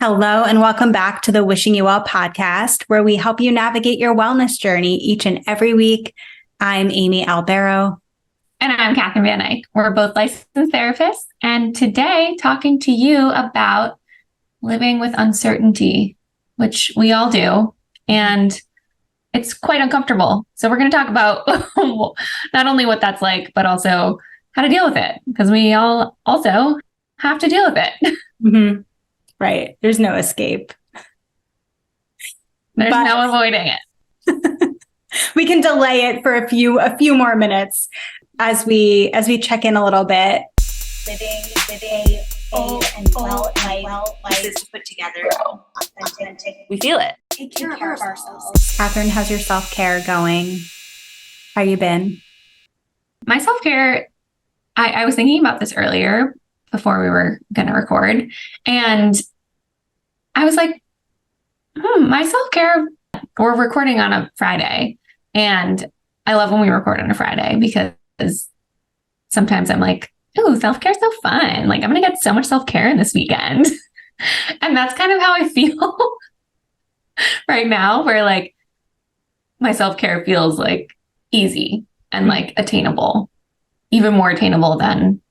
Hello, and welcome back to the Wishing You Well podcast, where we help you navigate your wellness journey each and every week. I'm Amy Albero. And I'm Catherine Van Eyck. We're both licensed therapists, and today talking to you about living with uncertainty, which we all do, and it's quite uncomfortable. So we're going to talk about not only what that's like, but also how to deal with it, because we all also have to deal with it. Mm-hmm. Right. There's no escape. There's no avoiding it. We can delay it for a few more minutes as we check in a little bit. Living a full and well life is put together. Authentic. We feel it. Take care of ourselves. Catherine, how's your self-care going? How you been? My self-care, I was thinking about this earlier before we were going to record, and I was like, my self-care, we're recording on a Friday, and I love when we record on a Friday because sometimes I'm like, ooh, self-care is so fun. Like, I'm going to get so much self-care in this weekend. And that's kind of how I feel right now, where like my self-care feels like easy and like attainable, even more attainable than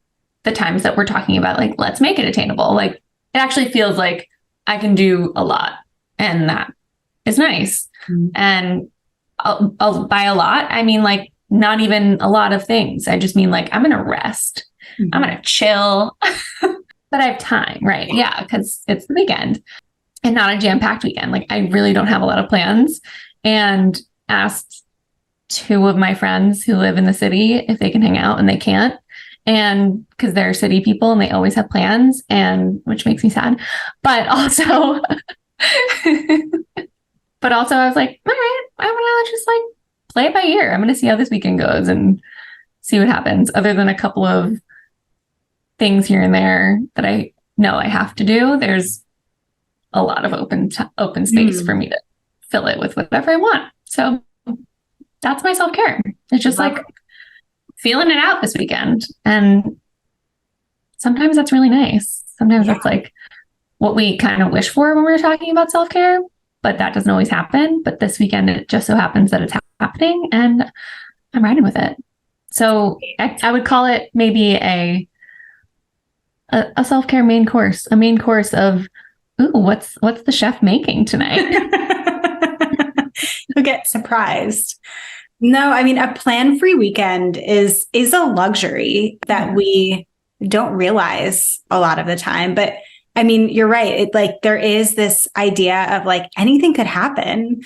the times that we're talking about, like, let's make it attainable. Like, it actually feels like I can do a lot, and that is nice. Mm-hmm. And I'll by a lot, I mean, like, not even a lot of things. I just mean, like, I'm going to rest. Mm-hmm. I'm going to chill, but I have time, right? Yeah. Because it's the weekend and not a jam-packed weekend. Like, I really don't have a lot of plans, and asked two of my friends who live in the city if they can hang out, and they can't. And because they're city people and they always have plans, and which makes me sad. But also, I was like, all right, I'm going to just like play it by ear. I'm going to see how this weekend goes and see what happens. Other than a couple of things here and there that I know I have to do, there's a lot of open space for me to fill it with whatever I want. So that's my self-care. It's just like feeling it out this weekend. And sometimes that's really nice. Sometimes that's like what we kind of wish for when we're talking about self-care, but that doesn't always happen. But this weekend, it just so happens that it's happening, and I'm riding with it. So I would call it maybe a self-care main course, a main course of, ooh, what's the chef making tonight? You'll get surprised. No, I mean, a plan-free weekend is a luxury that we don't realize a lot of the time. But I mean, you're right. It, like, there is this idea of like anything could happen,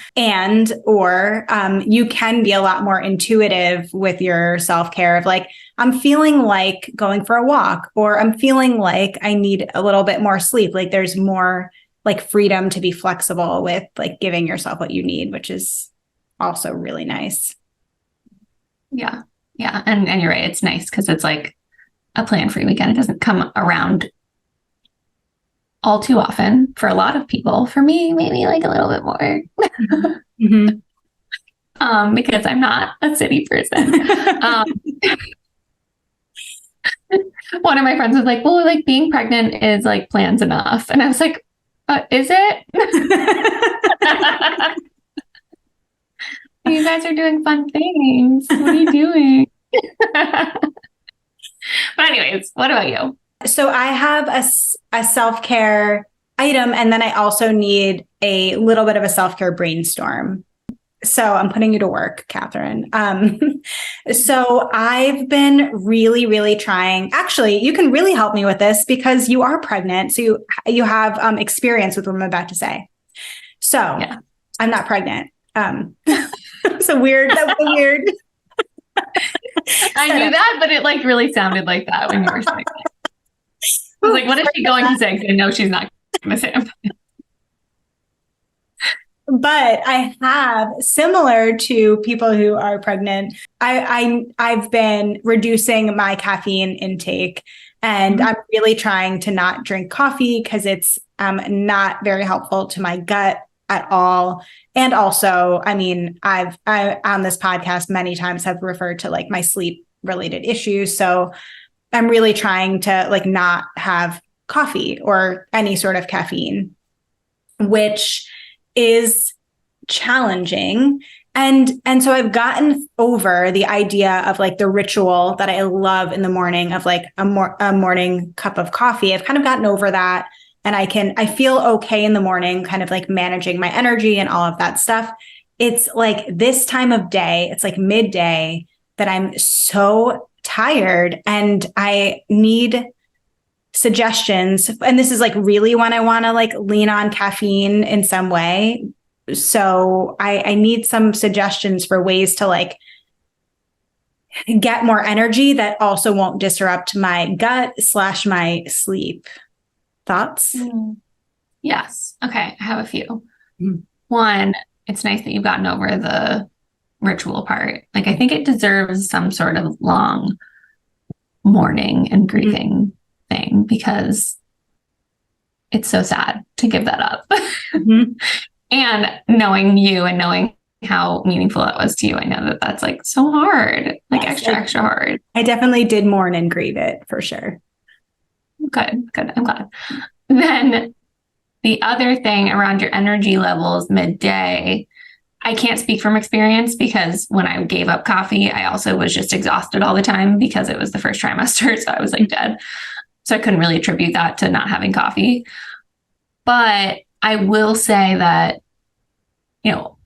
or you can be a lot more intuitive with your self-care of like, I'm feeling like going for a walk, or I'm feeling like I need a little bit more sleep. Like, there's more like freedom to be flexible with like giving yourself what you need, which is also really nice. Yeah. Yeah. And you're right. It's nice because it's like a plan-free weekend. It doesn't come around all too often for a lot of people. For me, maybe like a little bit more. Mm-hmm. Because I'm not a city person. One of my friends was like, well, like being pregnant is like plans enough. And I was like, is it? You guys are doing fun things. What are you doing? But anyways, what about you? So I have a self-care item, and then I also need a little bit of a self-care brainstorm. So I'm putting you to work, Catherine. So I've been really, really trying. Actually, you can really help me with this because you are pregnant. So you have experience with what I'm about to say. So yeah. I'm not pregnant. So weird. That was weird. I knew that, but it like really sounded like that when you were saying it. I was like, what is she going to say? Because I know she's not going to say it. But I have, similar to people who are pregnant, I've been reducing my caffeine intake, and I'm really trying to not drink coffee because it's not very helpful to my gut at all. And also, I mean, I on this podcast many times have referred to like my sleep related issues. So I'm really trying to like not have coffee or any sort of caffeine. which is challenging. And so I've gotten over the idea of like the ritual that I love in the morning of like a morning cup of coffee. I've kind of gotten over that. And I feel okay in the morning, kind of like managing my energy and all of that stuff. It's like this time of day, it's like midday that I'm so tired and I need suggestions. And this is like really when I want to like lean on caffeine in some way. So I need some suggestions for ways to like get more energy that also won't disrupt my gut / my sleep. Thoughts? Yes. Okay. I have a few. One, it's nice that you've gotten over the ritual part. Like, I think it deserves some sort of long mourning and grieving thing, because it's so sad to give that up. And knowing you and knowing how meaningful that was to you, I know that that's like so hard, like yes, extra hard. I definitely did mourn and grieve it for sure. Good. I'm glad. Then the other thing around your energy levels midday, I can't speak from experience because when I gave up coffee, I also was just exhausted all the time because it was the first trimester. So I was like dead. So I couldn't really attribute that to not having coffee. But I will say that, you know,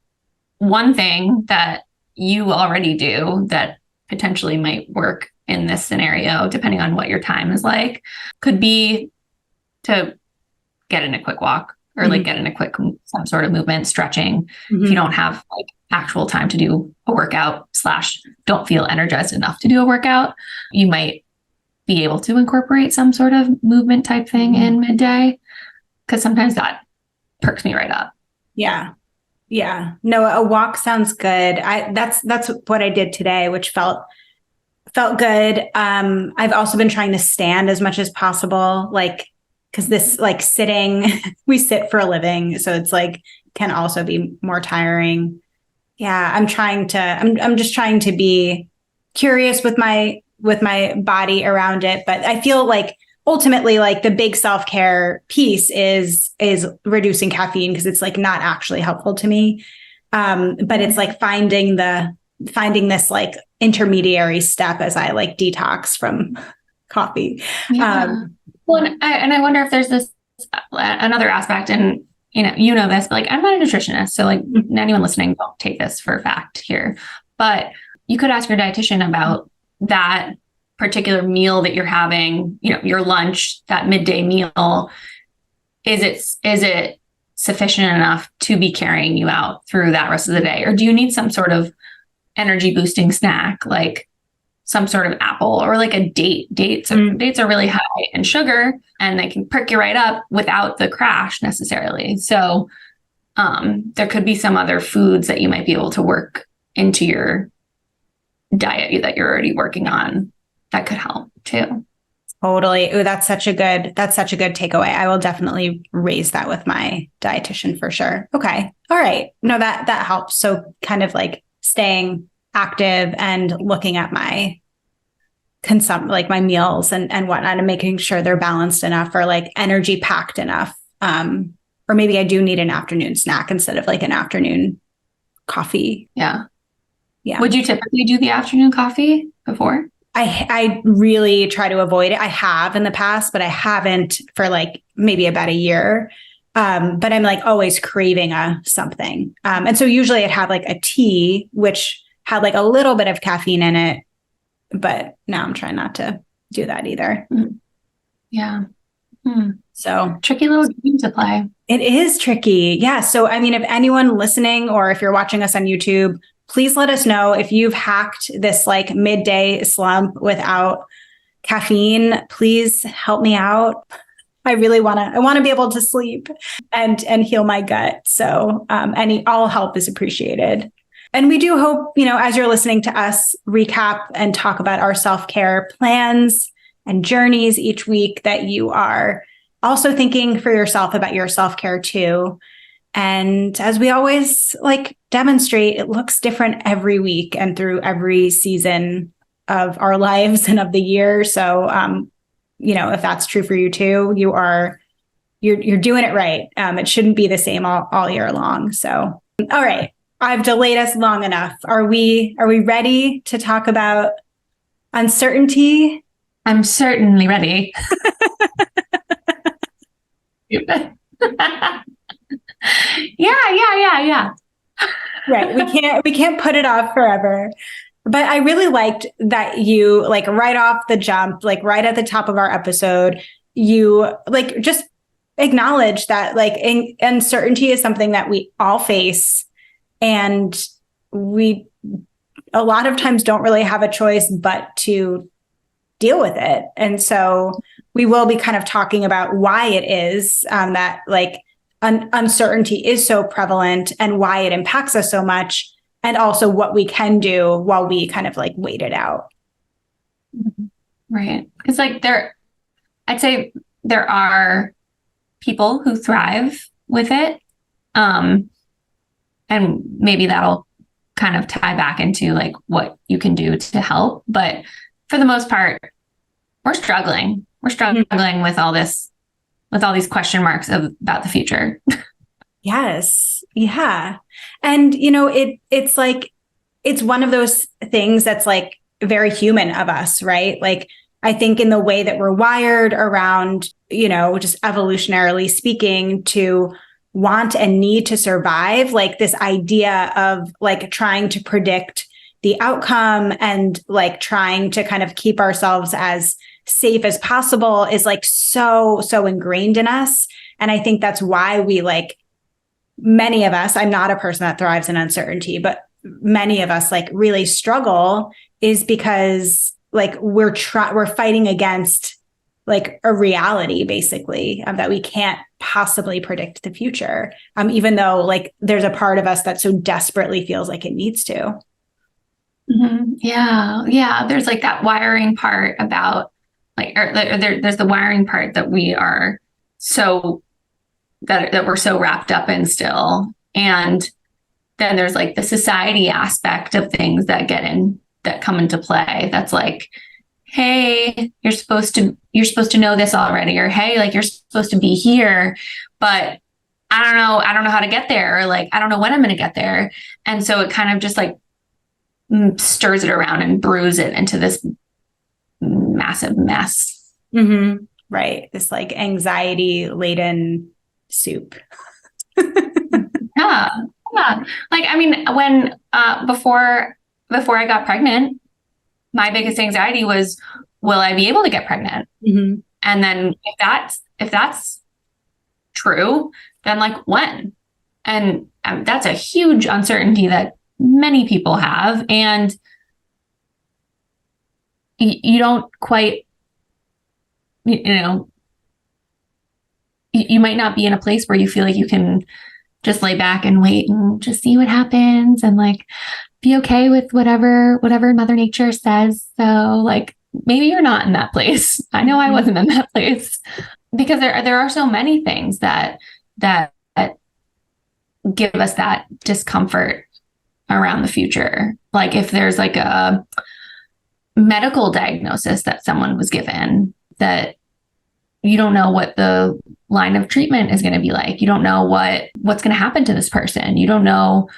one thing that you already do that potentially might work in this scenario, depending on what your time is like, could be to get in a quick walk or like get in a quick some sort of movement, stretching. If you don't have like actual time to do a workout / don't feel energized enough to do a workout, you might be able to incorporate some sort of movement type thing in midday, because sometimes that perks me right up. Yeah. No, a walk sounds good. That's what I did today, which felt good. I've also been trying to stand as much as possible, like, because this like sitting, we sit for a living, so it's like can also be more tiring. Yeah, I'm just trying to be curious with my body around it, but I feel like ultimately like the big self-care piece is reducing caffeine, because it's like not actually helpful to me. But it's like finding this like intermediary step as I like detox from coffee. Yeah. Well, and I wonder if there's this another aspect, and you know this, but like I'm not a nutritionist, so like anyone listening, don't take this for a fact here. But you could ask your dietitian about that particular meal that you're having, you know, your lunch, that midday meal. Is it sufficient enough to be carrying you out through that rest of the day, or do you need some sort of energy boosting snack, like some sort of apple or like a date? Dates are really high in sugar and they can perk you right up without the crash necessarily. So there could be some other foods that you might be able to work into your diet that you're already working on that could help too. Totally. Ooh, that's such a good takeaway. I will definitely raise that with my dietitian for sure. Okay. All right. No, that helps. So kind of like staying active and looking at my like my meals and whatnot, and making sure they're balanced enough or like energy packed enough. Or maybe I do need an afternoon snack instead of like an afternoon coffee. Yeah. Would you typically do the afternoon coffee before? I really try to avoid it. I have in the past, but I haven't for like maybe about a year. But I'm like always craving something. And so usually I'd have like a tea, which had like a little bit of caffeine in it, but now I'm trying not to do that either. Yeah. So tricky little game to play. It is tricky. Yeah. So, I mean, if anyone listening or if you're watching us on YouTube, please let us know if you've hacked this like midday slump without caffeine. Please help me out. I really want to be able to sleep and heal my gut. So all help is appreciated. And we do hope, as you're listening to us recap and talk about our self-care plans and journeys each week, that you are also thinking for yourself about your self-care too. And as we always like demonstrate, it looks different every week and through every season of our lives and of the year. So, if that's true for you too, you are you're doing it right. It shouldn't be the same all year long. So, all right, I've delayed us long enough. Are we ready to talk about uncertainty? I'm certainly ready. Yeah. Right. We can't put it off forever. But I really liked that you, like, right off the jump, like right at the top of our episode, you like just acknowledge that like uncertainty is something that we all face, and we a lot of times don't really have a choice but to deal with it. And so we will be kind of talking about why it is that like uncertainty is so prevalent and why it impacts us so much, and also what we can do while we kind of like wait it out. Right. Because like I'd say there are people who thrive with it. And maybe that'll kind of tie back into like what you can do to help. But for the most part, we're struggling. We're struggling with all this, with all these question marks about the future. Yes. Yeah. And, it's like, it's one of those things that's like very human of us, right? Like, I think in the way that we're wired around, just evolutionarily speaking, to want and need to survive, like this idea of like trying to predict the outcome and like trying to kind of keep ourselves as safe as possible is like so ingrained in us. And I think that's why we like, many of us, I'm not a person that thrives in uncertainty, but many of us like really struggle, is because like we're fighting against like a reality basically that we can't possibly predict the future. Even though like there's a part of us that so desperately feels like it needs to. Mm-hmm. Yeah. Yeah. There's like that wiring part about like, there's the wiring part that we are so that we're so wrapped up in still. And then there's like the society aspect of things that come into play. That's like, hey, you're supposed to know this already, or hey, like you're supposed to be here, but I don't know how to get there, or like I don't know when I'm going to get there. And so it kind of just like stirs it around and brews it into this massive mess. Mm-hmm. Right. This like anxiety laden soup. Yeah. Like, I mean, when, before I got pregnant, my biggest anxiety was, will I be able to get pregnant? Mm-hmm. And then if that's true, then like when? And that's a huge uncertainty that many people have. And you don't quite, you might not be in a place where you feel like you can just lay back and wait and just see what happens and like be okay with whatever Mother Nature says. So like maybe you're not in that place. I know I wasn't in that place, because there are so many things that give us that discomfort around the future. Like if there's like a medical diagnosis that someone was given that you don't know what the line of treatment is going to be like. You don't know what's going to happen to this person. You don't know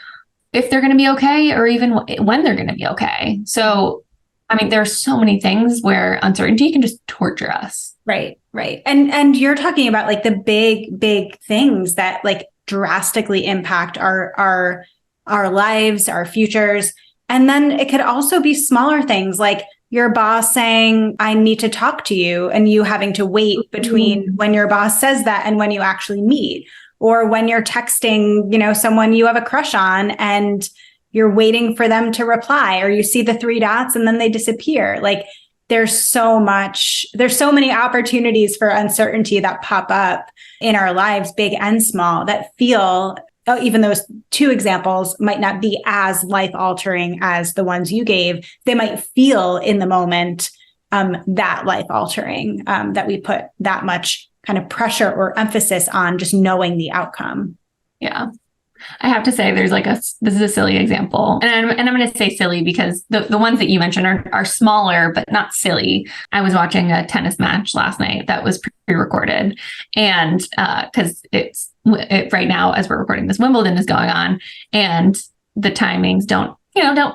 if they're going to be okay, or even when they're going to be okay. So, I mean, there are so many things where uncertainty can just torture us. Right. And you're talking about like the big things that like drastically impact our lives, our futures. And then it could also be smaller things like your boss saying, I need to talk to you, and you having to wait between when your boss says that and when you actually meet, or when you're texting, someone you have a crush on and you're waiting for them to reply, or you see the 3 dots and then they disappear. Like there's so many opportunities for uncertainty that pop up in our lives, big and small, that feel, even those 2 examples might not be as life-altering as the ones you gave. They might feel in the moment that life-altering, that we put that much kind of pressure or emphasis on just knowing the outcome. Yeah. I have to say, this is a silly example. And I'm going to say silly because the ones that you mentioned are smaller, but not silly. I was watching a tennis match last night that was pre-recorded. And because right now, as we're recording this, Wimbledon is going on. And the timings don't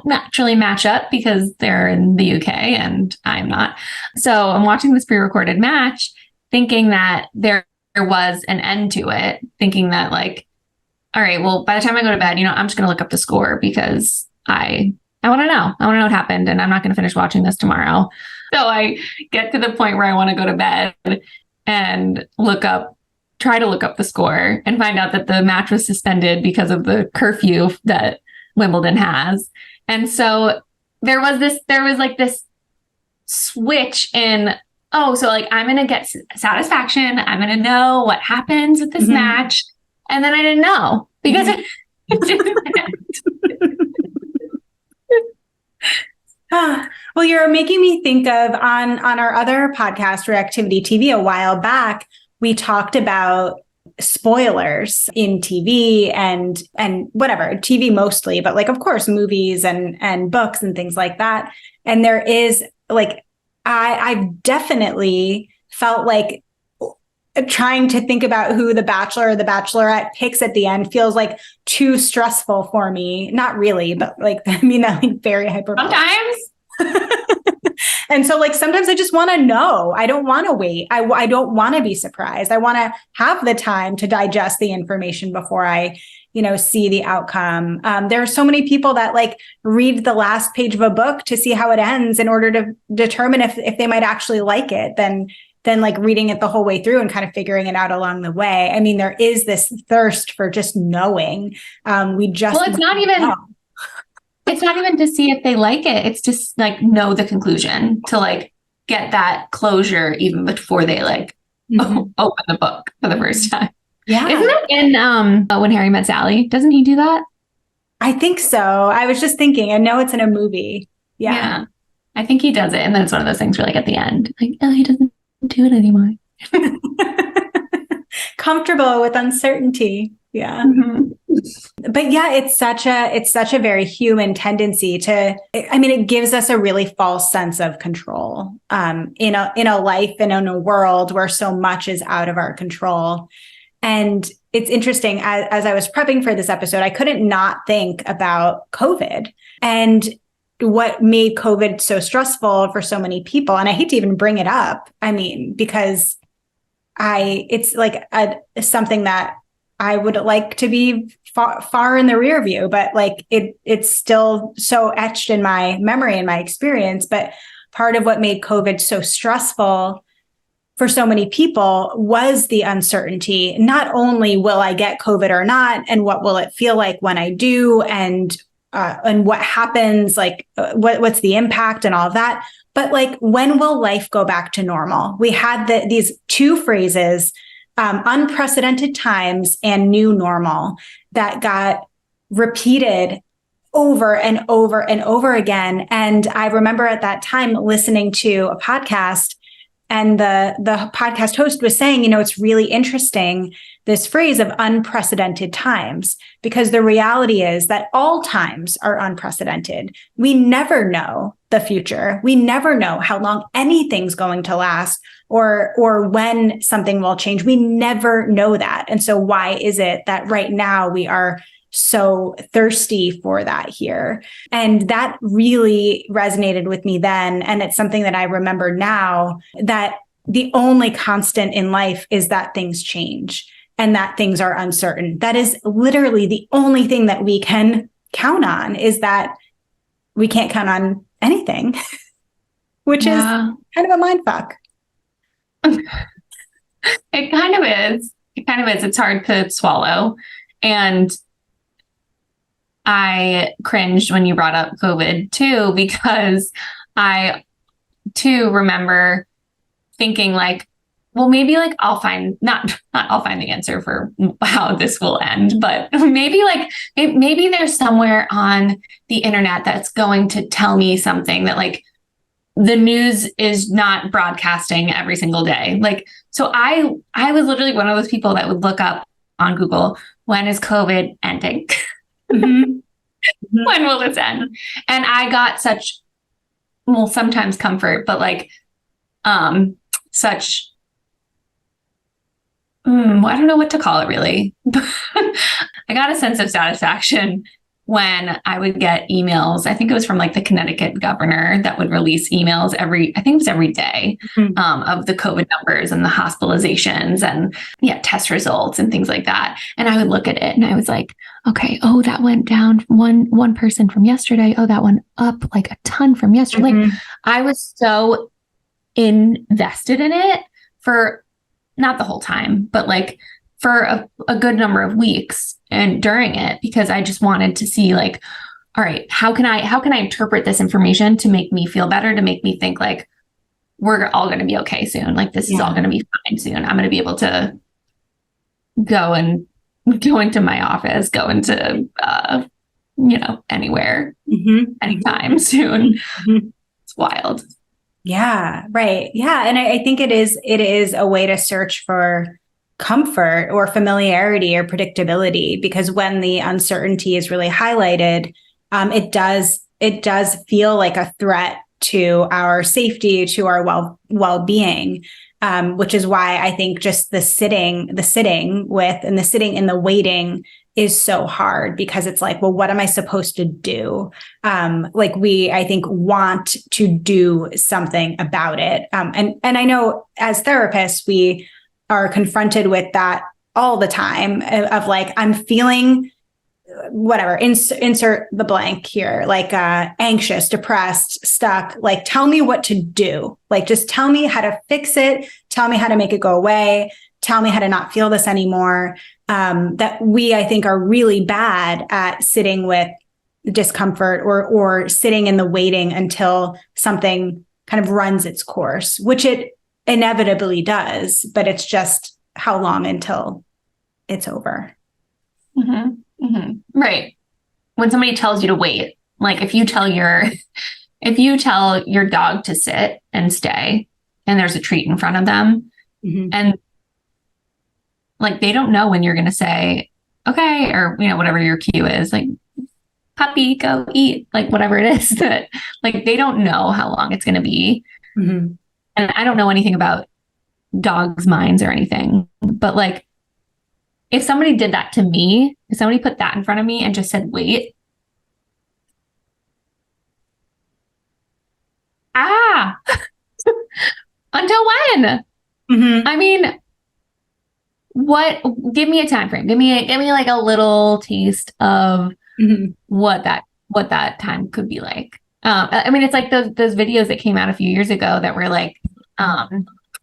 naturally match up because they're in the UK and I'm not. So I'm watching this pre-recorded match thinking that there was an end to it, thinking that like, all right, well, by the time I go to bed, I'm just going to look up the score because I want to know. I want to know what happened and I'm not going to finish watching this tomorrow. So I get to the point where I want to go to bed and try to look up the score and find out that the match was suspended because of the curfew that Wimbledon has. And so there was this switch in, so like I'm going to get satisfaction. I'm going to know what happens with this match. And then I didn't know because it didn't. Well, you're making me think of on our other podcast, Reactivity TV, a while back, we talked about spoilers in TV and whatever, TV mostly, but like, of course, movies and books and things like that. And there is like, I've definitely felt like trying to think about who the Bachelor or the Bachelorette picks at the end feels like too stressful for me. Not really, but like, I mean, that like very hyperbolic. Sometimes. And so like, sometimes I just want to know. I don't want to wait. I don't want to be surprised. I want to have the time to digest the information before I, see the outcome. There are so many people that like read the last page of a book to see how it ends in order to determine if they might actually like it, then like reading it the whole way through and kind of figuring it out along the way. I mean, there is this thirst for just knowing. It's not even know. It's not even to see if they like it. It's just like know the conclusion, to like get that closure even before they like open the book for the first time. Yeah. Isn't that in When Harry Met Sally? Doesn't he do that? I think so. I was just thinking, I know it's in a movie. Yeah. I think he does it. And then it's one of those things where like at the end, like, oh, he doesn't do it anymore. Comfortable with uncertainty. Yeah. But yeah, it's such a very human tendency it gives us a really false sense of control in a life and in a world where so much is out of our control. And it's interesting, as I was prepping for this episode, I couldn't not think about COVID and what made COVID so stressful for so many people. And I hate to even bring it up. I mean, because it's like something that I would like to be far in the rear view, but like it's still so etched in my memory and my experience. But part of what made COVID so stressful for so many people was the uncertainty. Not only will I get COVID or not, and what will it feel like when I do, and what happens, like what's the impact and all of that. But like, when will life go back to normal? We had these two phrases, unprecedented times and new normal, that got repeated over and over and over again. And I remember at that time listening to a podcast, and the podcast host was saying, it's really interesting, this phrase of unprecedented times, because the reality is that all times are unprecedented. We never know the future. We never know how long anything's going to last or when something will change. We never know that. And so why is it that right now we are so thirsty for that here? And that really resonated with me then. And it's something that I remember now, that the only constant in life is that things change and that things are uncertain. That is literally the only thing that we can count on, is that we can't count on anything, which is kind of a mind fuck. It kind of is. It's hard to swallow. And I cringed when you brought up COVID too, because I too remember thinking like, well, maybe like I'll find not I'll find the answer for how this will end, but maybe there's somewhere on the internet that's going to tell me something that like the news is not broadcasting every single day. Like, so I was literally one of those people that would look up on Google, when is COVID ending? Mm-hmm. Mm-hmm. When will this end? And I got such, well, sometimes comfort, but like such, I don't know what to call it really. I got a sense of satisfaction when I would get emails. I think it was from like the Connecticut governor that would release emails I think it was every day, of the COVID numbers and the hospitalizations and test results and things like that. And I would look at it and I was like, okay, oh, that went down one person from yesterday. Oh, that went up like a ton from yesterday. Like I was so invested in it for not the whole time, but like for a good number of weeks and during it, because I just wanted to see like, all right, how can I interpret this information to make me feel better, to make me think like we're all going to be okay soon. Like this is all going to be fine soon. I'm going to be able to go into my office, go into, anywhere, anytime soon. It's wild. Yeah, right. Yeah. And I think it is a way to search for comfort or familiarity or predictability, because when the uncertainty is really highlighted, it does feel like a threat to our safety, to our well-being, which is why I think just the sitting in the waiting is so hard, because it's like, well, what am I supposed to do? I think want to do something about it. And I know as therapists, we are confronted with that all the time of like, I'm feeling whatever, insert the blank here, like anxious, depressed, stuck, like, tell me what to do. Like, just tell me how to fix it. Tell me how to make it go away. Tell me how to not feel this anymore. That we, I think, are really bad at sitting with discomfort or sitting in the waiting until something kind of runs its course, which it inevitably does, but it's just how long until it's over. Right. When somebody tells you to wait, like if you tell your dog to sit and stay and there's a treat in front of them, and like they don't know when you're going to say, okay, or whatever your cue is, like puppy, go eat, like whatever it is, that like they don't know how long it's going to be. And I don't know anything about dogs' minds or anything, but like if somebody did that to me, if somebody put that in front of me and just said, wait, until when? I mean, give me a time frame. Give me like a little taste of what that time could be like. I mean, it's like those videos that came out a few years ago that were like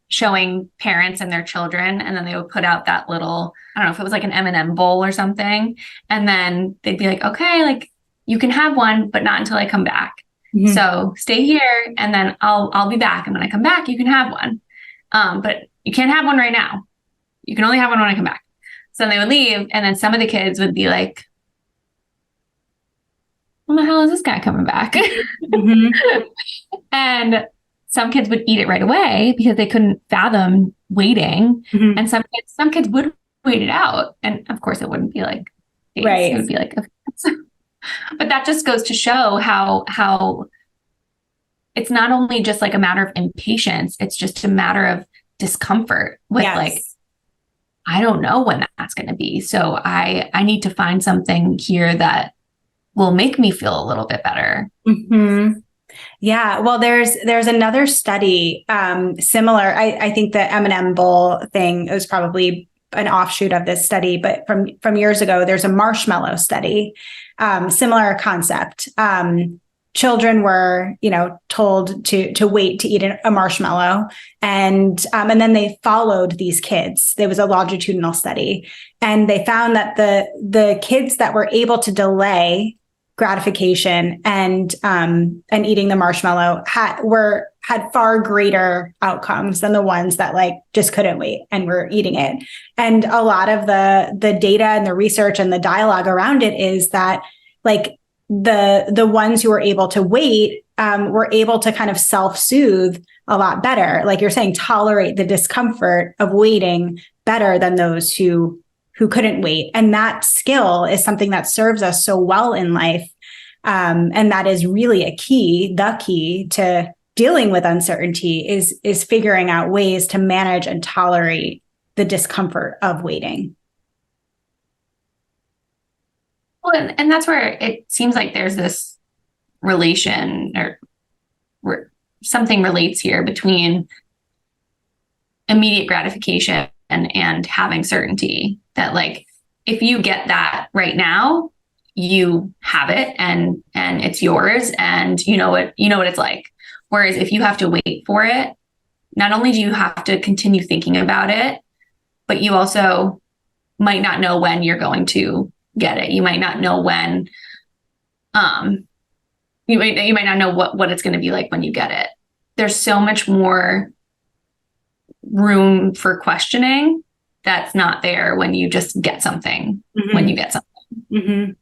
showing parents and their children, and then they would put out that little, I don't know if it was like an M&M bowl or something, and then they'd be like, okay, like you can have one, but not until I come back. So stay here, and then I'll be back, and when I come back, you can have one, but you can't have one right now. You can only have one when I come back. So then they would leave, and then some of the kids would be like, when the hell is this guy coming back? And some kids would eat it right away because they couldn't fathom waiting. And some kids would wait it out. And of course it wouldn't be like days. Right. It would be like, but that just goes to show how it's not only just like a matter of impatience, it's just a matter of discomfort with like, I don't know when that's going to be. So I need to find something here that will make me feel a little bit better. Yeah. Well, there's another study similar. I think the M&M bowl thing was probably an offshoot of this study, but from years ago, there's a marshmallow study, similar concept. Children were, told to wait to eat a marshmallow, and then they followed these kids. There was a longitudinal study, and they found that the kids that were able to delay gratification and eating the marshmallow had far greater outcomes than the ones that like just couldn't wait and were eating it. And a lot of the data and the research and the dialogue around it is that like the ones who were able to wait were able to kind of self-soothe a lot better. Like you're saying, tolerate the discomfort of waiting better than those who who couldn't wait. And that skill is something that serves us so well in life. And that is really the key to dealing with uncertainty is figuring out ways to manage and tolerate the discomfort of waiting. Well, and that's where it seems like there's this relation or where something relates here between immediate gratification and having certainty that, like, if you get that right now, you have it and it's yours and you know what it's like. Whereas if you have to wait for it, not only do you have to continue thinking about it, but you also might not know when you're going to get it. You might not know when, you might not know what it's going to be like when you get it. There's so much more room for questioning that's not there when you just get something, when you get something. Mm-hmm.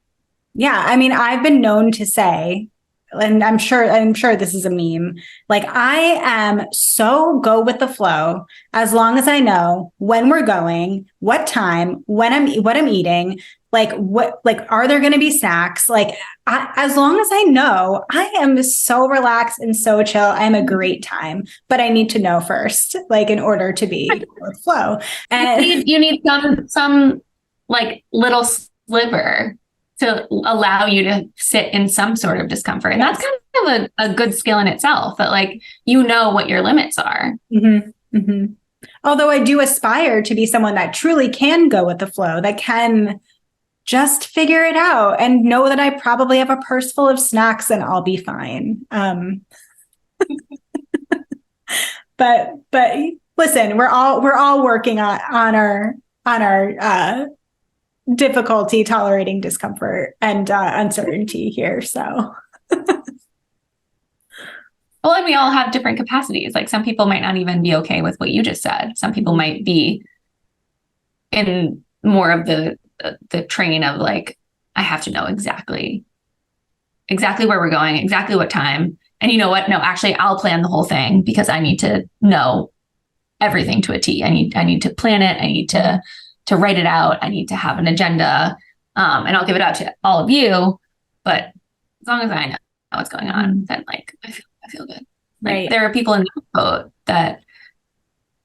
Yeah. I mean, I've been known to say, and I'm sure this is a meme, like, I am so go with the flow as long as I know when we're going, what time, what I'm eating, are there going to be snacks? Like, as long as I know, I am so relaxed and so chill. I'm a great time, but I need to know first, like, in order to be with flow. And you need some like little sliver to allow you to sit in some sort of discomfort. And that's kind of a good skill in itself, that, like, you know what your limits are. Mm-hmm. Mm-hmm. Although I do aspire to be someone that truly can go with the flow, that can just figure it out and know that I probably have a purse full of snacks and I'll be fine. But listen, we're all working on our difficulty tolerating discomfort and uncertainty here. So, well, and we all have different capacities. Like, some people might not even be okay with what you just said. Some people might be in more of the train of, like, I have to know exactly where we're going, exactly what time. And you know what? No, actually, I'll plan the whole thing because I need to know everything to a T. I need to plan it. I need to write it out. I need to have an agenda. And I'll give it out to all of you. But as long as I know what's going on, then, like, I feel good. Like, right. There are people in the boat that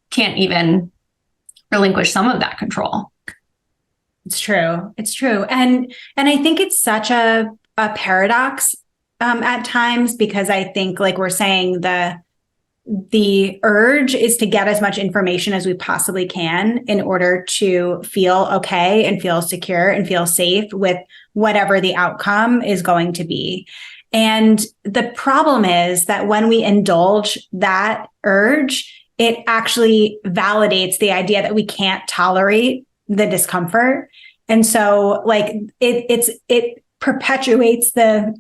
can't even relinquish some of that control. It's true. And I think it's such a paradox at times, because I think, like we're saying, the urge is to get as much information as we possibly can in order to feel okay and feel secure and feel safe with whatever the outcome is going to be. And the problem is that when we indulge that urge, it actually validates the idea that we can't tolerate the discomfort. And so, like, it perpetuates the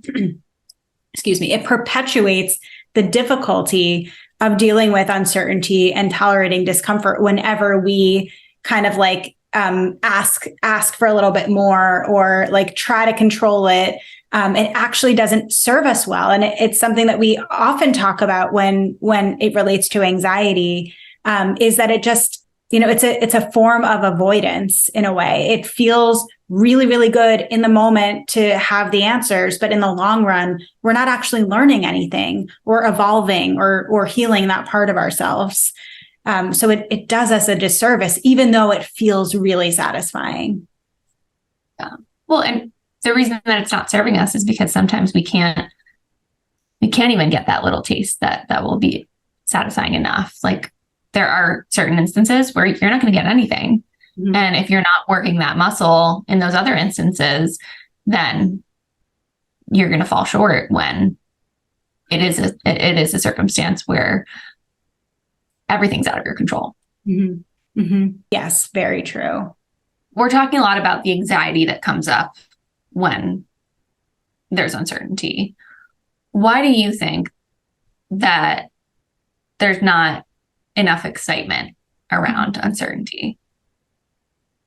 it perpetuates the difficulty of dealing with uncertainty and tolerating discomfort whenever we kind of, like, ask for a little bit more, or, like, try to control it. It actually doesn't serve us well. And it's something that we often talk about when it relates to anxiety, is that it just, it's a form of avoidance in a way. It feels really, really good in the moment to have the answers, but in the long run, we're not actually learning anything or evolving or healing that part of ourselves. So it does us a disservice, even though it feels really satisfying. Yeah. Well, and the reason that it's not serving us is because sometimes we can't even get that little taste that will be satisfying enough. Like, there are certain instances where you're not going to get anything. Mm-hmm. And if you're not working that muscle in those other instances, then you're going to fall short when it is a circumstance where everything's out of your control. Mm-hmm. Mm-hmm. Yes, very true. We're talking a lot about the anxiety that comes up when there's uncertainty. Why do you think that there's not enough excitement around uncertainty?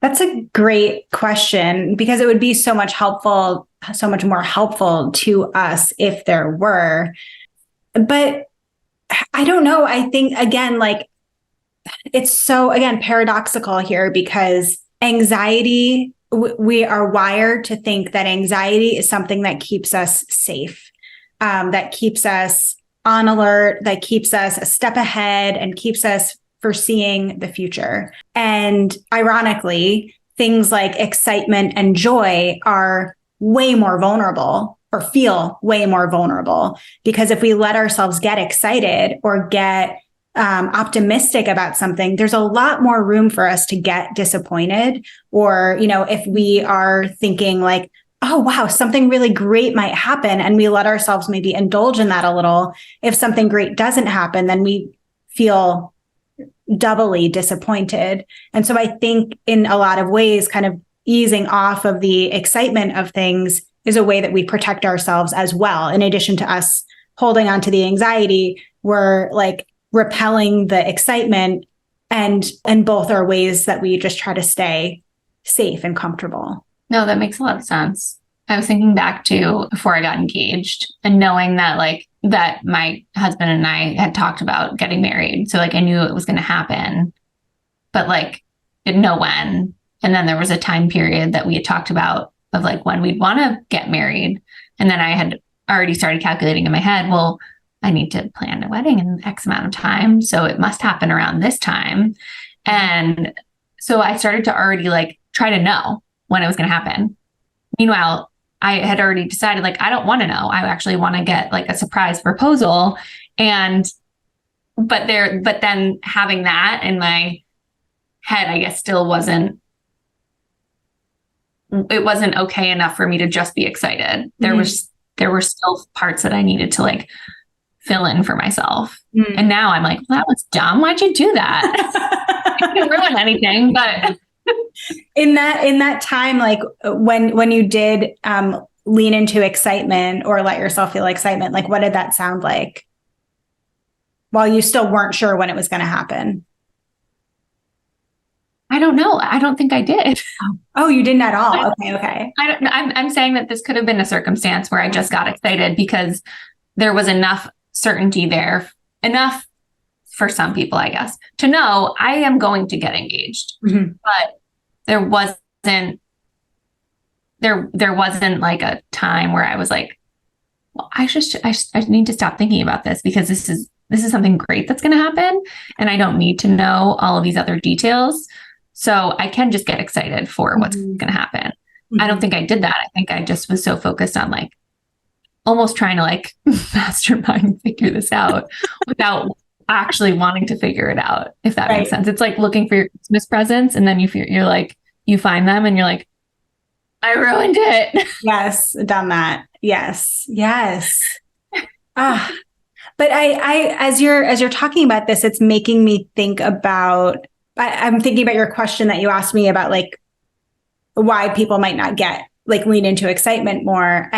That's a great question, because it would be so much more helpful to us if there were. But I don't know. I think, again, like, it's so, again, paradoxical here, because anxiety, we are wired to think that anxiety is something that keeps us safe, that keeps us on alert, that keeps us a step ahead and keeps us foreseeing the future. And ironically, things like excitement and joy are way more vulnerable or feel way more vulnerable, because if we let ourselves get excited or get optimistic about something, there's a lot more room for us to get disappointed. Or, if we are thinking like, oh, wow, something really great might happen, and we let ourselves maybe indulge in that a little. If something great doesn't happen, then we feel doubly disappointed. And so I think in a lot of ways, kind of easing off of the excitement of things is a way that we protect ourselves as well. In addition to us holding on to the anxiety, we're like repelling the excitement, and both are ways that we just try to stay safe and comfortable. No, that makes a lot of sense. I was thinking back to before I got engaged and knowing that that my husband and I had talked about getting married. So I knew it was going to happen, but didn't know when. And then there was a time period that we had talked about of when we'd want to get married. And then I had already started calculating in my head, well, I need to plan a wedding in X amount of time. So it must happen around this time. And so I started to already try to know when it was going to happen. Meanwhile, I had already decided, I don't want to know. I actually want to get a surprise proposal. But then having that in my head, I guess it wasn't okay enough for me to just be excited. Mm-hmm. There were still parts that I needed to fill in for myself. Mm-hmm. And now I'm well, that was dumb. Why'd you do that? It didn't ruin anything, but in that time, when you did lean into excitement or let yourself feel excitement, what did that sound like while you still weren't sure when it was going to happen? I don't know. I don't think I did. Oh, you didn't at all. Okay. I'm saying that this could have been a circumstance where I just got excited because there was enough certainty there, enough for some people, I guess, to know I am going to get engaged. Mm-hmm. But there wasn't a time where I was well, I need to stop thinking about this because this is something great that's going to happen. And I don't need to know all of these other details. So I can just get excited for what's going to happen. Mm-hmm. I don't think I did that. I think I just was so focused on almost trying to mastermind figure this out without actually wanting to figure it out, if that makes sense. It's looking for your Christmas presents, and then you find them and you're I ruined it. Yes, done that. Yes. But I as you're talking about this, it's making me think about, I'm thinking about your question that you asked me about why people might not get lean into excitement more,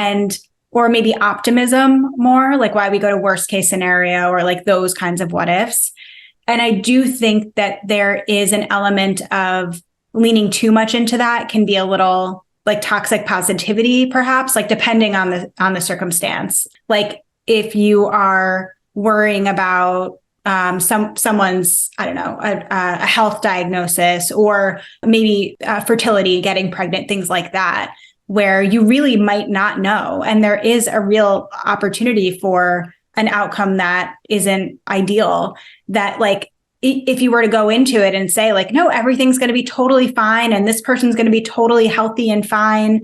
or maybe optimism more, why we go to worst case scenario or those kinds of what ifs. And I do think that there is an element of leaning too much into that can be a little toxic positivity, perhaps, depending on the circumstance. If you are worrying about someone's, I don't know, a health diagnosis, or maybe fertility, getting pregnant, things like that, where you really might not know. And there is a real opportunity for an outcome that isn't ideal, that if you were to go into it and say no, everything's going to be totally fine, and this person's going to be totally healthy and fine.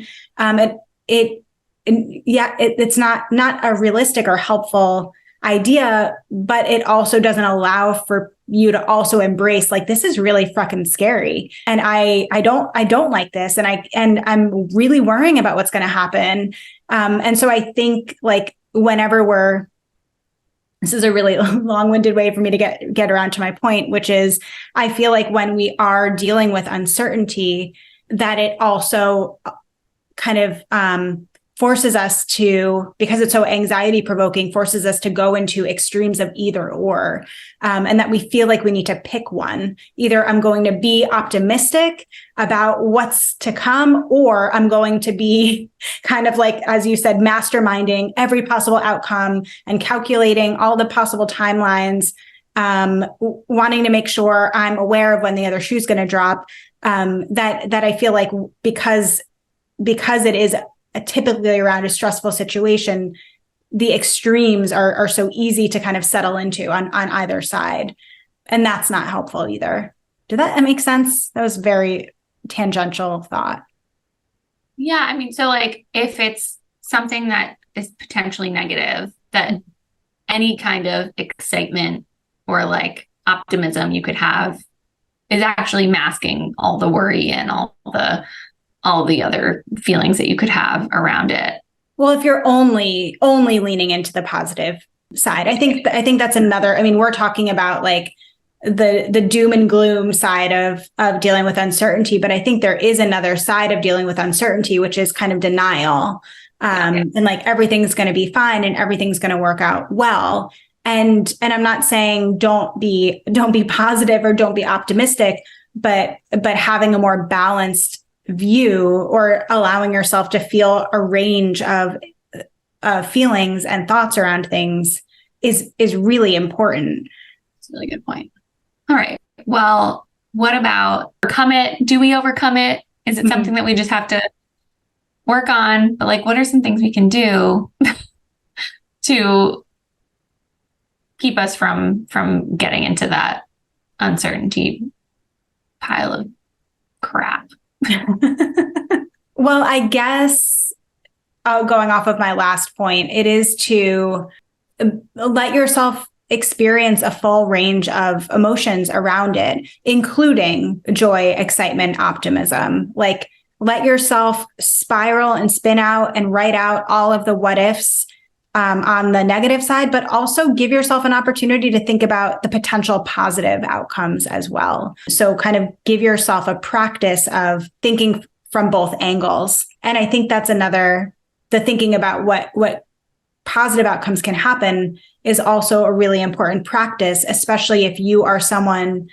It's not a realistic or helpful idea, but it also doesn't allow for you to also embrace this is really fucking scary, and I don't like this, and I'm really worrying about what's going to happen. And so I think whenever this is a really long-winded way for me to get around to my point, which is I feel when we are dealing with uncertainty, that it also kind of forces us to, because it's so anxiety provoking, forces us to go into extremes of either or, and that we feel we need to pick one. Either I'm going to be optimistic about what's to come, or I'm going to be kind of as you said, masterminding every possible outcome and calculating all the possible timelines, wanting to make sure I'm aware of when the other shoe's going to drop. that I feel like because it is typically around a stressful situation, the extremes are so easy to kind of settle into on either side. And that's not helpful either. Did that make sense? That was very tangential thought. Yeah. I mean, so like if it's something that is potentially negative, that any kind of excitement or like optimism you could have is actually masking all the worry and all the other feelings that you could have around it. Well, if you're only leaning into the positive side, I think that's another. I mean, we're talking about like the doom and gloom side of dealing with uncertainty, but I think there is another side of dealing with uncertainty, which is kind of denial, and like everything's going to be fine and everything's going to work out well. And I'm not saying don't be positive or don't be optimistic, but having a more balanced view or allowing yourself to feel a range of feelings and thoughts around things is really important. That's a really good point. All right. Well, what about overcome it? Do we overcome it? Is it something that we just have to work on? But like, what are some things we can do to keep us from getting into that uncertainty pile of crap? Well, I guess going off of my last point, it is to let yourself experience a full range of emotions around it, including joy, excitement, optimism. Like let yourself spiral and spin out and write out all of the what ifs on the negative side, but also give yourself an opportunity to think about the potential positive outcomes as well. So kind of give yourself a practice of thinking from both angles. And I think that's the thinking about what positive outcomes can happen is also a really important practice, especially if you are someone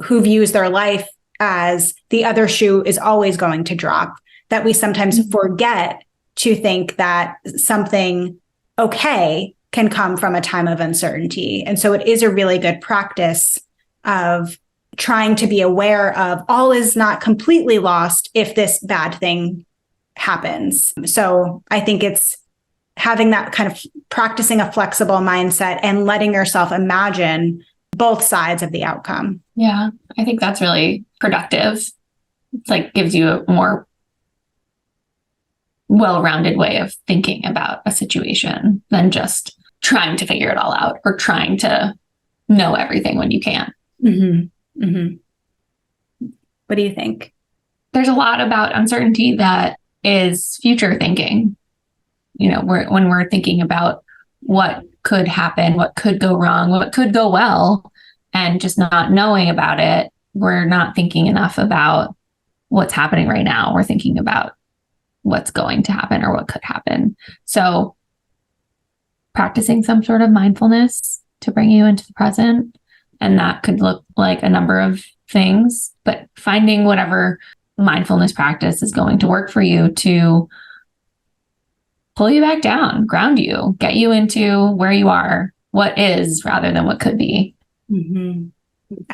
who views their life as the other shoe is always going to drop, that we sometimes forget to think that something okay can come from a time of uncertainty. And so it is a really good practice of trying to be aware of all is not completely lost if this bad thing happens. So I think it's having that kind of practicing a flexible mindset and letting yourself imagine both sides of the outcome. Yeah, I think that's really productive. It's like gives you a more well-rounded way of thinking about a situation than just trying to figure it all out or trying to know everything when you can't. Mm-hmm. Mm-hmm. What do you think? There's a lot about uncertainty that is future thinking. You know, when we're thinking about what could happen, what could go wrong, what could go well, and just not knowing about it, we're not thinking enough about what's happening right now. We're thinking about what's going to happen or what could happen. So practicing some sort of mindfulness to bring you into the present. And that could look like a number of things, but finding whatever mindfulness practice is going to work for you to pull you back down, ground you, get you into where you are, what is rather than what could be. Mm-hmm.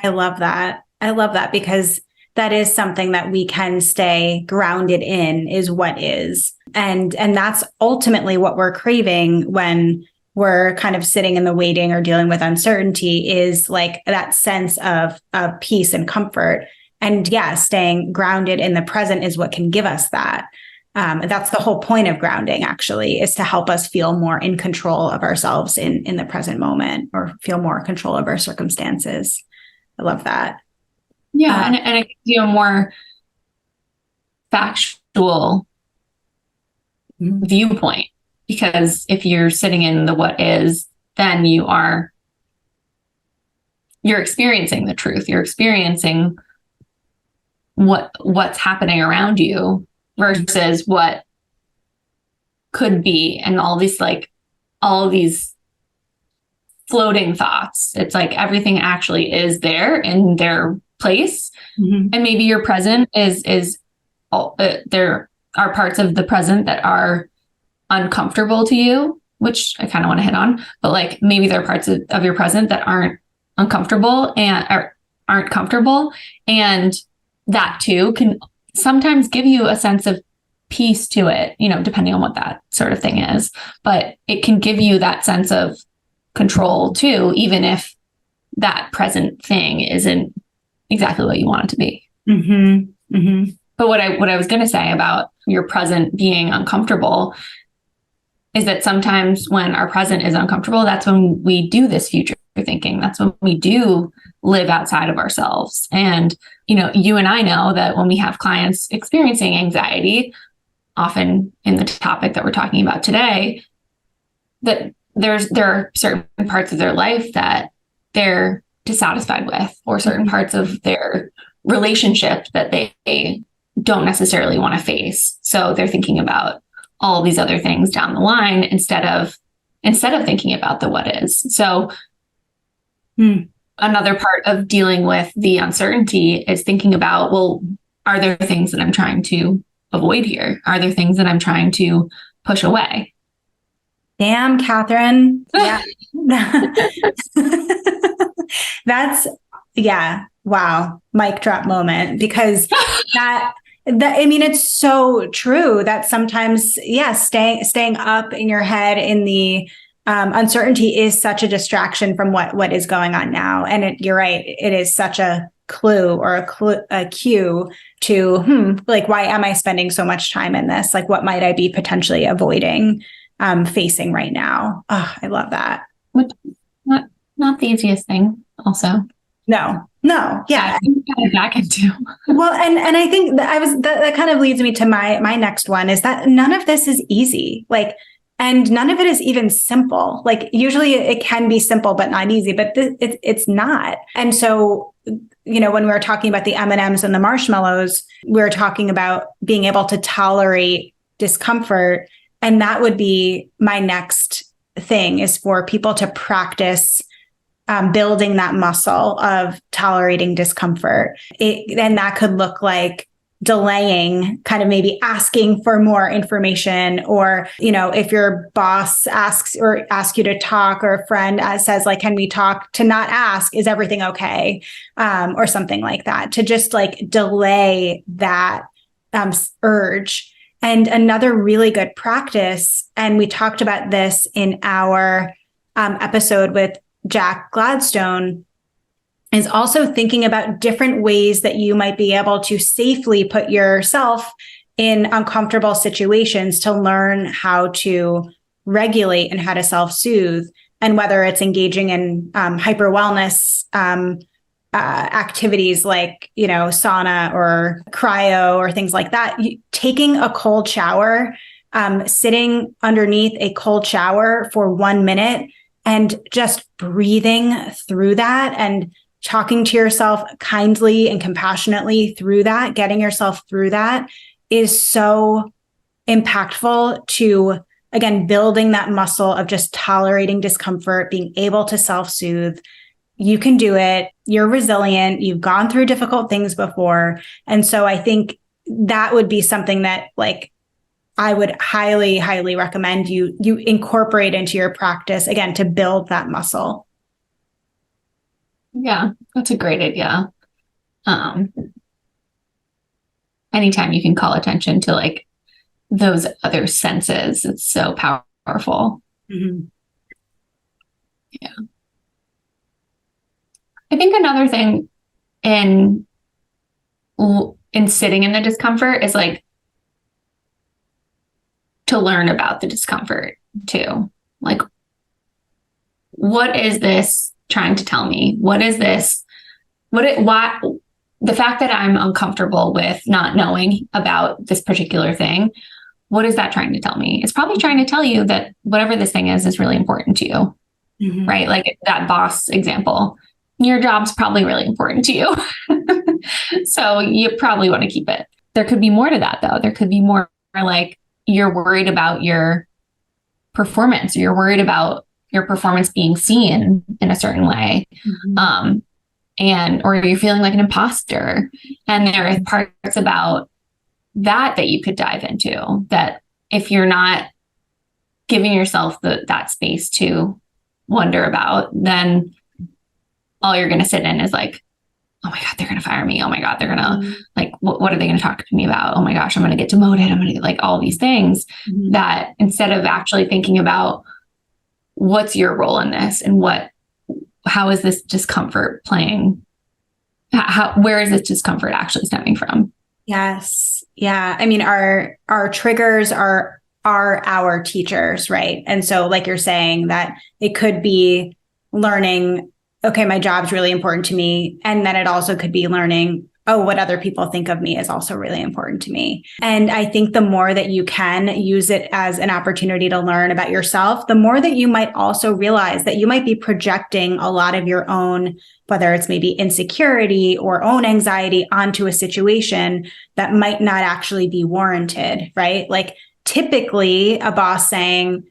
I love that. I love that because that is something that we can stay grounded in is what is. And that's ultimately what we're craving when we're kind of sitting in the waiting or dealing with uncertainty is like that sense of peace and comfort. And yeah, staying grounded in the present is what can give us that. That's the whole point of grounding, actually, is to help us feel more in control of ourselves in the present moment or feel more control of our circumstances. I love that. Yeah. And it gives you a more factual viewpoint, because if you're sitting in the what is, then you're experiencing the truth. You're experiencing what's happening around you versus what could be, and all of these floating thoughts. It's like everything actually is there in their place. Mm-hmm. And maybe your present is there are parts of the present that are uncomfortable to you, which I kind of want to hit on, but like maybe there are parts of your present that aren't uncomfortable and aren't comfortable. And that too can sometimes give you a sense of peace to it, depending on what that sort of thing is. But it can give you that sense of control too, even if that present thing isn't exactly what you want it to be. Mm-hmm. Mm-hmm. But what I was going to say about your present being uncomfortable is that sometimes when our present is uncomfortable, that's when we do this future thinking. That's when we do live outside of ourselves. And, you and I know that when we have clients experiencing anxiety, often in the topic that we're talking about today, that there are certain parts of their life that they're dissatisfied with, or certain parts of their relationship that they don't necessarily want to face. So they're thinking about all these other things down the line instead of thinking about the what is. So another part of dealing with the uncertainty is thinking about, well, are there things that I'm trying to avoid here? Are there things that I'm trying to push away? Damn, Catherine. Yeah. Wow. Mic drop moment, because it's so true that sometimes, staying up in your head in the uncertainty is such a distraction from what is going on now. And you're right. It is such a clue or a cue to, why am I spending so much time in this? Like, what might I be potentially avoiding facing right now? Oh, I love that. Not the easiest thing also. No. Yeah. Back into. Well, and I think that kind of leads me to my next one, is that none of this is easy. And none of it is even simple. Usually it can be simple, but not easy, but it's not. And so, when we were talking about the M&Ms and the marshmallows, we were talking about being able to tolerate discomfort. And that would be my next thing, is for people to practice building that muscle of tolerating discomfort. And that could look like delaying, kind of maybe asking for more information, or, if your boss asks you to talk, or a friend says, can we talk, to not ask, is everything okay? Or something like that, to just delay that urge. And another really good practice, and we talked about this in our episode with Jack Gladstone, is also thinking about different ways that you might be able to safely put yourself in uncomfortable situations to learn how to regulate and how to self-soothe. And whether it's engaging in hyper wellness activities like, sauna or cryo or things like that, taking a cold shower, sitting underneath a cold shower for 1 minute and just breathing through that, and talking to yourself kindly and compassionately through that, getting yourself through that, is so impactful to, again, building that muscle of just tolerating discomfort, being able to self-soothe. You can do it. You're resilient. You've gone through difficult things before. And so I think that would be something that I would highly, highly recommend you incorporate into your practice, again, to build that muscle. Yeah, that's a great idea. Anytime you can call attention to those other senses, it's so powerful. Mm-hmm. Yeah. I think another thing in sitting in the discomfort is to learn about the discomfort too. What is this trying to tell me? What is this? Why the fact that I'm uncomfortable with not knowing about this particular thing, what is that trying to tell me? It's probably trying to tell you that whatever this thing is really important to you, mm-hmm. right? Like that boss example, your job's probably really important to you. So you probably want to keep it. There could be more to that though. There could be more you're worried about your performance, or you're worried about your performance being seen in a certain way. Mm-hmm. Or you're feeling like an imposter. And there are parts about that you could dive into, that if you're not giving yourself that space to wonder about, then all you're going to sit in is oh my God, they're going to fire me. Oh my God, they're going to like, what are they going to talk to me about? Oh my gosh, I'm going to get demoted. I'm going to get like all these things that instead of actually thinking about what's your role in this and how is this discomfort playing? Where is this discomfort actually stemming from? Yes. Yeah. I mean, our triggers are our teachers, right? And so like you're saying that it could be learning, okay, my job's really important to me. And then it also could be learning, oh, what other people think of me is also really important to me. And I think the more that you can use it as an opportunity to learn about yourself, the more that you might also realize that you might be projecting a lot of your own, whether it's maybe insecurity or own anxiety onto a situation that might not actually be warranted, right? Like typically a boss saying,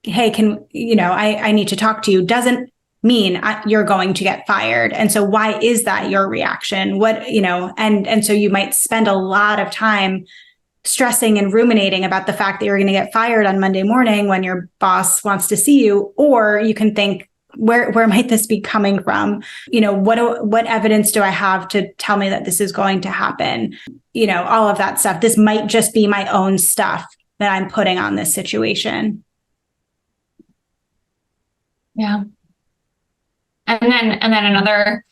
hey, I need to talk to you doesn't mean you're going to get fired. And so why is that your reaction? And so you might spend a lot of time stressing and ruminating about the fact that you're going to get fired on Monday morning when your boss wants to see you. Or you can think, where might this be coming from? What evidence do I have to tell me that this is going to happen? All of that stuff. This might just be my own stuff that I'm putting on this situation. Yeah. And then another,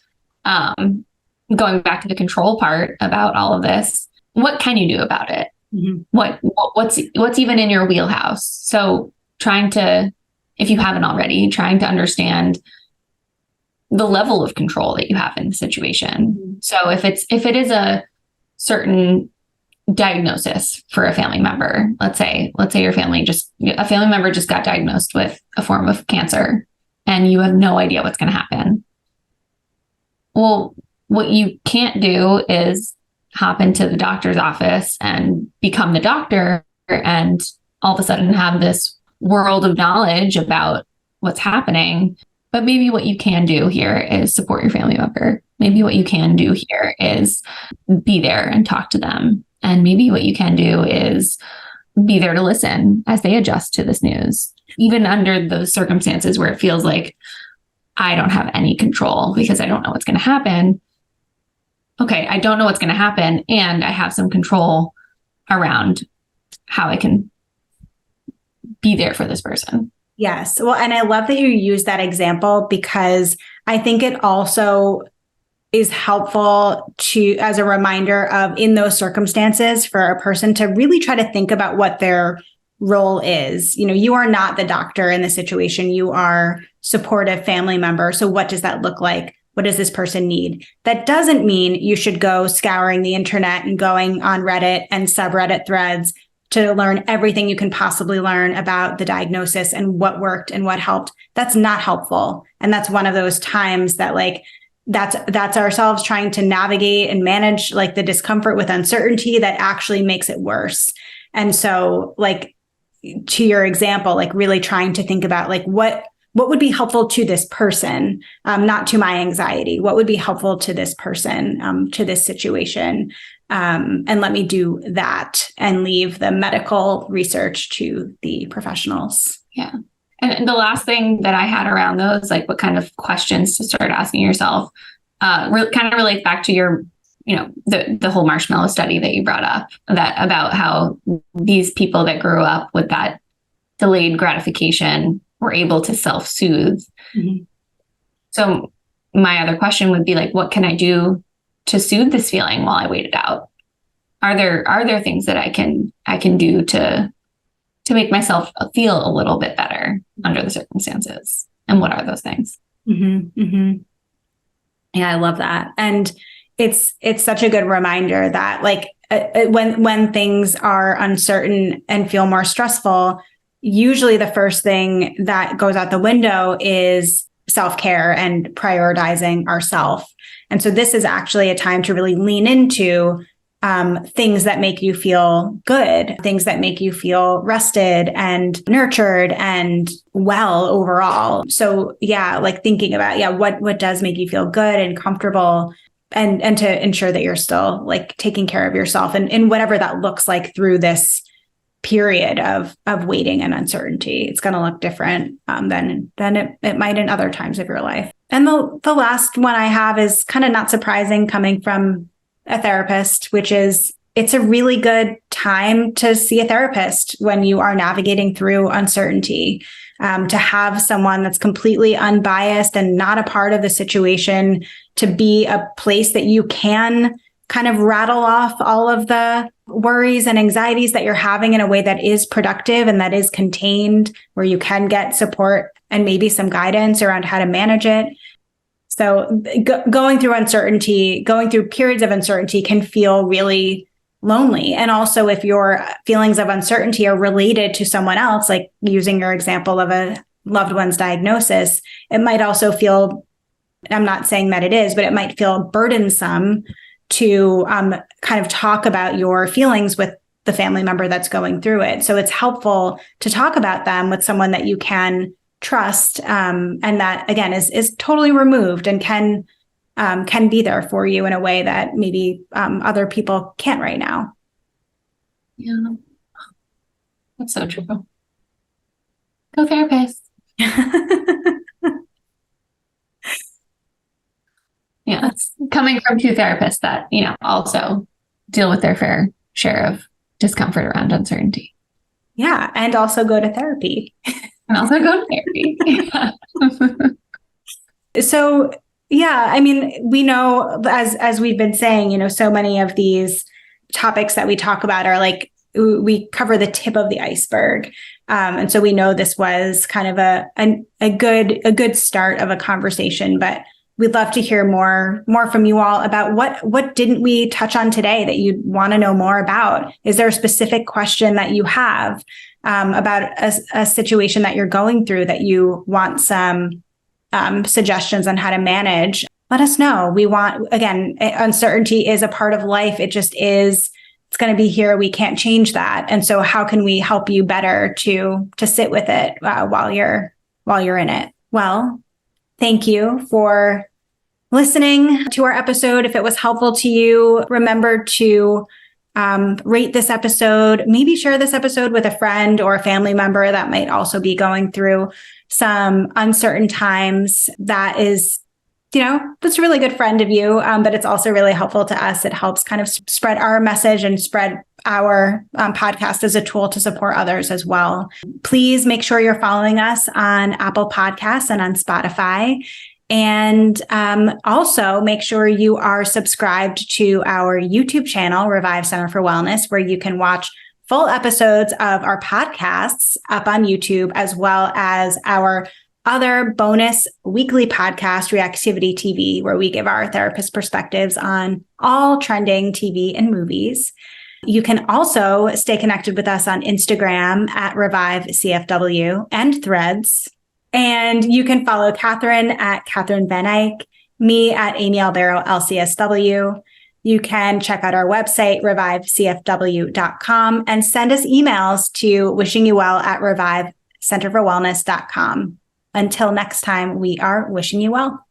going back to the control part about all of this, what can you do about it? Mm-hmm. What's even in your wheelhouse? So trying to, if you haven't already, trying to understand the level of control that you have in the situation. Mm-hmm. So if it is a certain diagnosis for a family member, let's say a family member just got diagnosed with a form of cancer, and you have no idea what's going to happen. Well, what you can't do is hop into the doctor's office and become the doctor and all of a sudden have this world of knowledge about what's happening. But maybe what you can do here is support your family member. Maybe what you can do here is be there and talk to them. And maybe what you can do is be there to listen as they adjust to this news. Even under those circumstances where it feels like I don't have any control because I don't know what's going to happen. Okay, I don't know what's going to happen, and I have some control around how I can be there for this person. Yes. Well, and I love that you use that example because I think it also is helpful as a reminder of, in those circumstances, for a person to really try to think about what their role is. You are not the doctor in the situation. You are supportive family member. So what does that look like? What does this person need? That doesn't mean you should go scouring the internet and going on Reddit and subreddit threads to learn everything you can possibly learn about the diagnosis and what worked and what helped. That's not helpful. And that's one of those times that that's ourselves trying to navigate and manage the discomfort with uncertainty that actually makes it worse. And so to your example, really trying to think about what would be helpful to this person, not to my anxiety. What would be helpful to this person, to this situation? And let me do that and leave the medical research to the professionals. Yeah. And the last thing that I had around those, what kind of questions to start asking yourself, kind of relates back to your, the whole marshmallow study that you brought up, about how these people that grew up with that delayed gratification were able to self-soothe. Mm-hmm. So my other question would be what can I do to soothe this feeling while I wait it out? Are there things that I can do to make myself feel a little bit better under the circumstances? And what are those things? Mm-hmm. Mm-hmm. Yeah, I love that. And it's such a good reminder that when things are uncertain and feel more stressful, usually the first thing that goes out the window is self-care and prioritizing ourselves. And so this is actually a time to really lean into things that make you feel good, things that make you feel rested and nurtured and well overall. So thinking about, what does make you feel good and comfortable, and to ensure that you're still taking care of yourself and whatever that looks like through this period of waiting and uncertainty. It's going to look different than it might in other times of your life. And the last one I have is kind of not surprising coming from a therapist, which is it's a really good time to see a therapist when you are navigating through uncertainty. To have someone that's completely unbiased and not a part of the situation, to be a place that you can kind of rattle off all of the worries and anxieties that you're having in a way that is productive and that is contained, where you can get support and maybe some guidance around how to manage it. So going through uncertainty, going through periods of uncertainty can feel really lonely. And also if your feelings of uncertainty are related to someone else, like using your example of a loved one's diagnosis, it might also feel, I'm not saying that it is, but it might feel burdensome to kind of talk about your feelings with the family member that's going through it. So it's helpful to talk about them with someone that you can trust, and that again is totally removed and can be there for you in a way that maybe other people can't right now. Yeah, that's so true. Go therapist. Yeah, it's coming from two therapists that, also deal with their fair share of discomfort around uncertainty. Yeah, and also go to therapy. And also go to therapy. So, yeah, I mean, we know, as we've been saying, so many of these topics that we talk about are like, we cover the tip of the iceberg. And so we know this was kind of a good start of a conversation, but we'd love to hear more from you all about what didn't we touch on today that you'd want to know more about? Is there a specific question that you have about a situation that you're going through that you want some suggestions on how to manage? Let us know. We want, again, uncertainty is a part of life. It just is. It's going to be here. We can't change that. And so how can we help you better to sit with it while you're in it? Well, thank you for listening to our episode. If it was helpful to you, remember to rate this episode, maybe share this episode with a friend or a family member that might also be going through some uncertain times. That is, that's a really good friend of you, but it's also really helpful to us. It helps kind of spread our message and spread our podcast as a tool to support others as well. Please make sure you're following us on Apple Podcasts and on Spotify. And also make sure you are subscribed to our YouTube channel, Revive Center for Wellness, where you can watch full episodes of our podcasts up on YouTube, as well as our other bonus weekly podcast, Reactivity TV, where we give our therapist perspectives on all trending TV and movies. You can also stay connected with us on Instagram at Revive CFW and Threads. And you can follow Catherine at Catherine Van Eyck, me at Amy Albero LCSW. You can check out our website, revivecfw.com, and send us emails to wishingyouwell@revivecenterforwellness.com. Until next time, we are wishing you well.